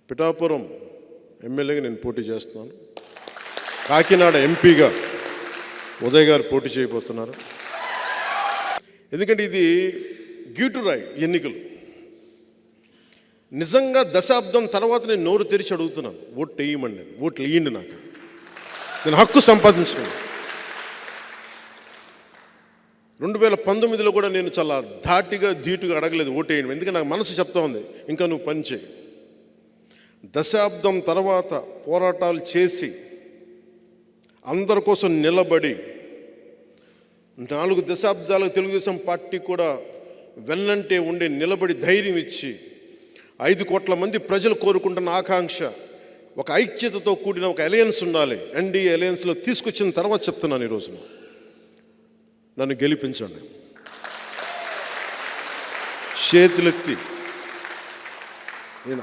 పిఠాపురం ఎమ్మెల్యేగా నేను పోటీ చేస్తున్నాను. కాకినాడ ఎంపీగా ఉదయ్ గారు పోటీ చేయబోతున్నారు. ఎందుకంటే ఇది గీటురాయి ఎన్నికలు. నిజంగా దశాబ్దం తర్వాత నేను నోరు తెరిచి అడుగుతున్నాను, ఓట్లు వేయమండి, ఓట్లు వేయండి. నేను హక్కు సంపాదించుకున్నాను. 2019లో కూడా నేను చాలా ధాటిగా ధీటుగా అడగలేదు ఓటు వేయండి, ఎందుకంటే నాకు మనసు చెప్తా ఉంది ఇంకా నువ్వు పని చేయి. దశాబ్దం తర్వాత పోరాటాలు చేసి అందరి కోసం నిలబడి 4 దశాబ్దాలకు తెలుగుదేశం పార్టీ కూడా వెన్నంటే ఉండి నిలబడి ధైర్యం ఇచ్చి 5 కోట్ల మంది ప్రజలు కోరుకుంటున్న ఆకాంక్ష ఒక ఐక్యతతో కూడిన ఒక అలయన్స్ ఉండాలి. ఎన్డీఏ అలయన్స్లో తీసుకొచ్చిన తర్వాత చెప్తున్నాను, ఈరోజు నన్ను గెలిపించండి. చేతులెత్తి నేను